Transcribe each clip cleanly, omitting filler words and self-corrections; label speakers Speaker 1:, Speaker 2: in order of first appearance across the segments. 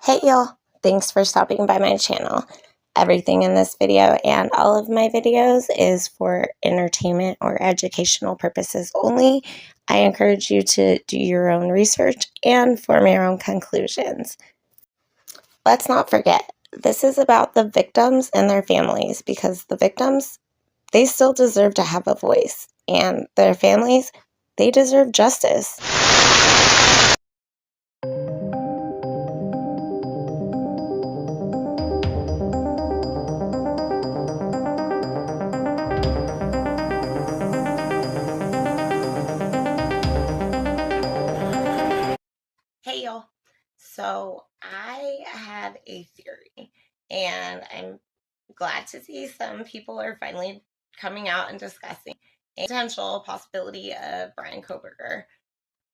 Speaker 1: Hey y'all, thanks for stopping by my channel. Everything in this video and all of my videos is for entertainment or educational purposes only. I encourage you to do your own research and form your own conclusions. Let's not forget, this is about the victims and their families, because the victims, they still deserve to have a voice, and their families, they deserve justice. Hey y'all. So I had a theory, and I'm glad to see some people are finally coming out and discussing a potential possibility of Bryan Kohberger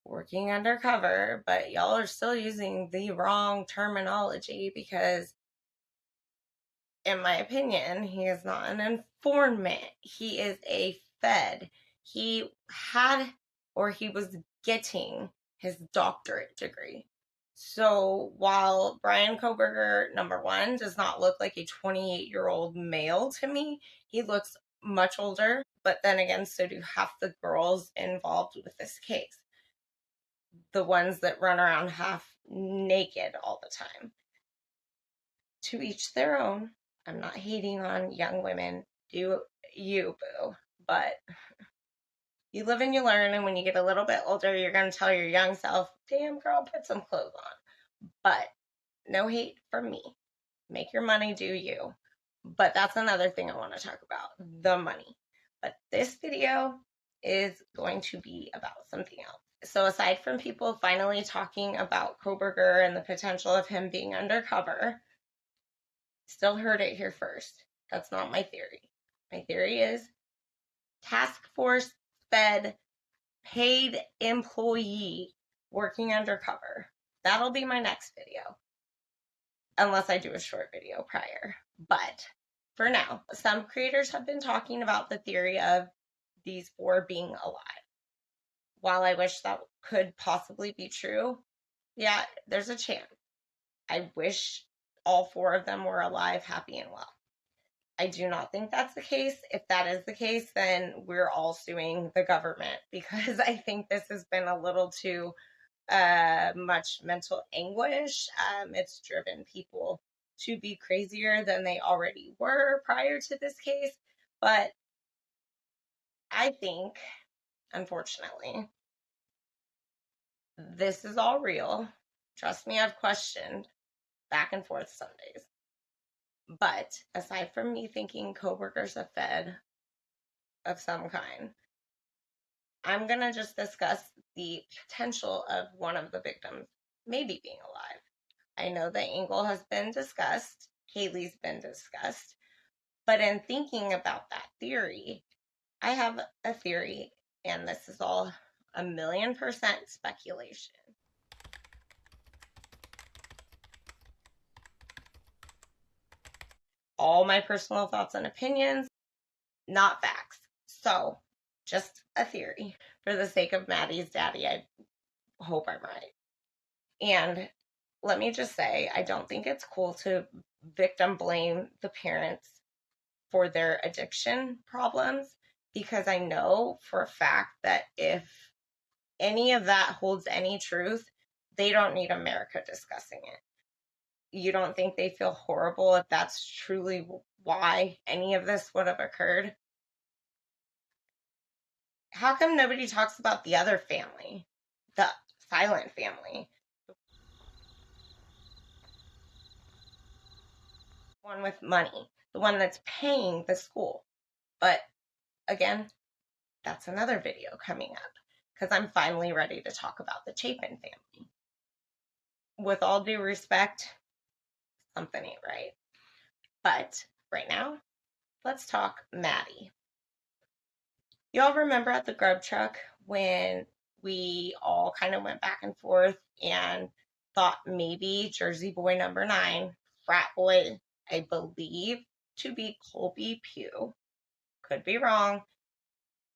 Speaker 1: working undercover, but y'all are still using the wrong terminology because, in my opinion, he is not an informant. He is a Fed. He had, or he was getting, his doctorate degree. So while Bryan Kohberger, number one, does not look like a 28-year-old male to me, he looks much older. But then again, so do half the girls involved with this case. The ones that run around half naked all the time. To each their own. I'm not hating on young women. Do you, boo. But you live and you learn, and when you get a little bit older, you're going to tell your young self, damn girl, put some clothes on. But no hate from me. Make your money, do you. But that's another thing I want to talk about, the money. But this video is going to be about something else. So aside from people finally talking about Kohberger and the potential of him being undercover, still heard it here first. That's not my theory. My theory is task force fed paid employee working undercover. That'll be my next video, unless I do a short video prior. But for now, some creators have been talking about the theory of these four being alive. While I wish that could possibly be true, yeah, there's a chance. I wish all four of them were alive, happy, and well. I do not think that's the case. If that is the case, then we're all suing the government, because I think this has been a little too much mental anguish. It's driven people to be crazier than they already were prior to this case. But I think, unfortunately, this is all real. Trust me, I've questioned back and forth some days. But aside from me thinking Kohberger's a Fed of some kind, I'm going to just discuss the potential of one of the victims maybe being alive. I know that Engel has been discussed, Haley's been discussed, but in thinking about that theory, I have a theory, and this is all 1,000,000% speculation. All my personal thoughts and opinions, not facts. So, just a theory. For the sake of Maddie's daddy, I hope I'm right. And let me just say, I don't think it's cool to victim blame the parents for their addiction problems, because I know for a fact that if any of that holds any truth, they don't need America discussing it. You don't think they feel horrible if that's truly why any of this would have occurred? How come nobody talks about the other family, the silent family? One with money, the one that's paying the school. But again, that's another video coming up, because I'm finally ready to talk about the Chapin family. With all due respect, something ain't right. But right now, let's talk Maddie. Y'all remember at the grub truck when we all kind of went back and forth and thought maybe Jersey boy number 9, frat boy, I believe to be Colby Pugh. Could be wrong.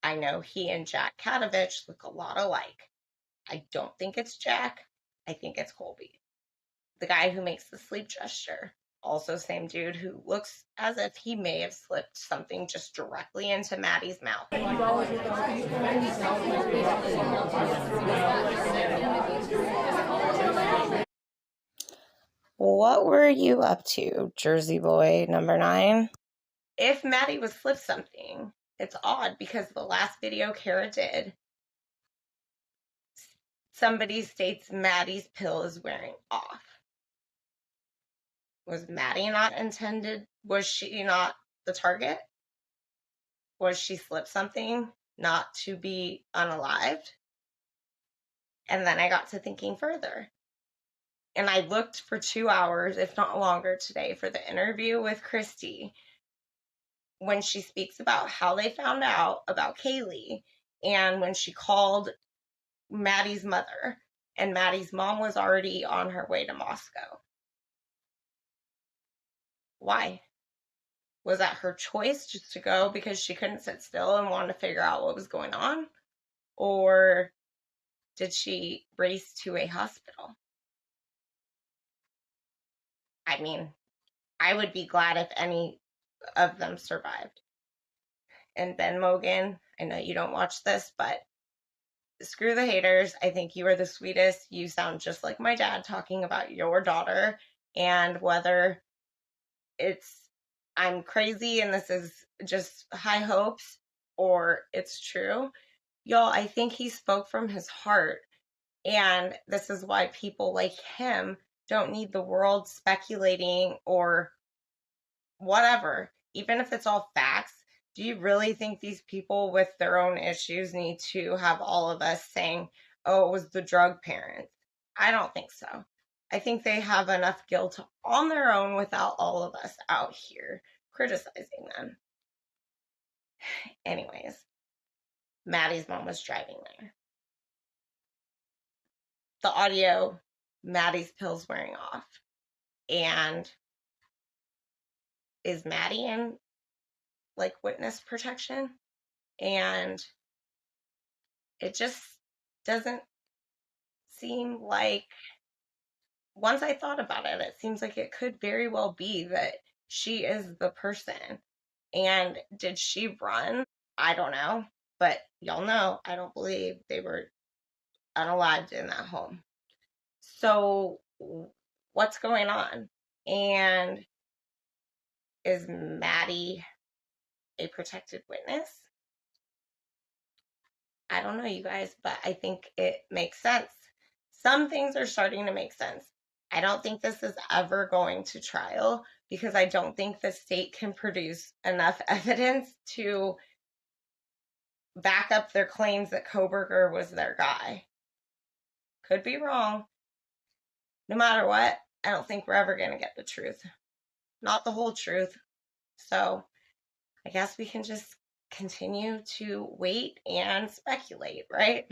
Speaker 1: I know he and Jack Katovich look a lot alike. I don't think it's Jack. I think it's Colby. The guy who makes the sleep gesture, also same dude who looks as if he may have slipped something just directly into Maddie's mouth. What were you up to, Jersey boy number 9? If Maddie was slipped something, it's odd because the last video Cara did, somebody states Maddie's pill is wearing off. Was Maddie not intended? Was she not the target? Was she slipped something not to be unalived? And then I got to thinking further. And I looked for 2 hours, if not longer, today for the interview with Christy when she speaks about how they found out about Kaylee and when she called Maddie's mother, and Maddie's mom was already on her way to Moscow. Why? Was that her choice just to go because she couldn't sit still and wanted to figure out what was going on? Or did she race to a hospital? I mean, I would be glad if any of them survived. And Ben Mogan, I know you don't watch this, but screw the haters. I think you are the sweetest. You sound just like my dad talking about your daughter, and whether I'm crazy and this is just high hopes or it's true. Y'all, I think he spoke from his heart, and this is why people like him don't need the world speculating or whatever. Even if it's all facts, do you really think these people with their own issues need to have all of us saying, oh, it was the drug parents? I don't think so. I think they have enough guilt on their own without all of us out here criticizing them. Anyways, Maddie's mom was driving there. The audio, Maddie's pill's wearing off. And is Maddie in like witness protection? And it just doesn't seem like, once I thought about it, it seems like it could very well be that she is the person. And did she run? I don't know. But y'all know, I don't believe they were unalived in that home. So what's going on? And is Maddie a protected witness? I don't know, you guys, but I think it makes sense. Some things are starting to make sense. I don't think this is ever going to trial because I don't think the state can produce enough evidence to back up their claims that Koberger was their guy. Could be wrong. No matter what, I don't think we're ever going to get the truth. Not the whole truth. So I guess we can just continue to wait and speculate, right?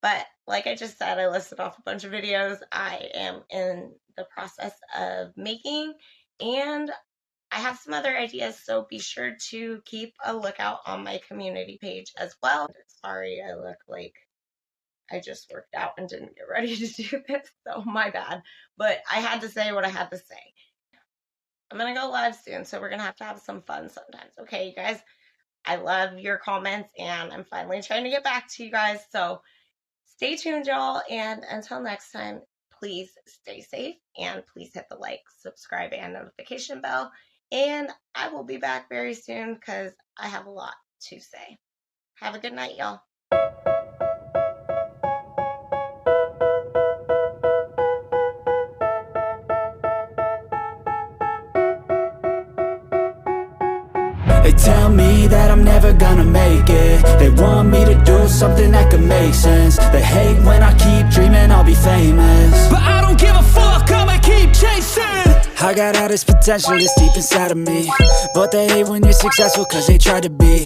Speaker 1: But like I just said, I listed off a bunch of videos I am in the process of making, and I have some other ideas, so be sure to keep a lookout on my community page as well. Sorry, I look like I just worked out and didn't get ready to do this, so my bad. But I had to say what I had to say. I'm going to go live soon, so we're going to have some fun sometimes. Okay, you guys? I love your comments, and I'm finally trying to get back to you guys, so stay tuned, y'all, and until next time, please stay safe, and please hit the like, subscribe, and notification bell, and I will be back very soon because I have a lot to say. Have a good night, y'all.
Speaker 2: They tell me that I'm never gonna make it. They want me to do something that could make sense. They hate when I keep dreaming I'll be famous, but I don't give a fuck, I'ma keep chasing. I got all this potential that's deep inside of me, but they hate when you're successful cause they try to be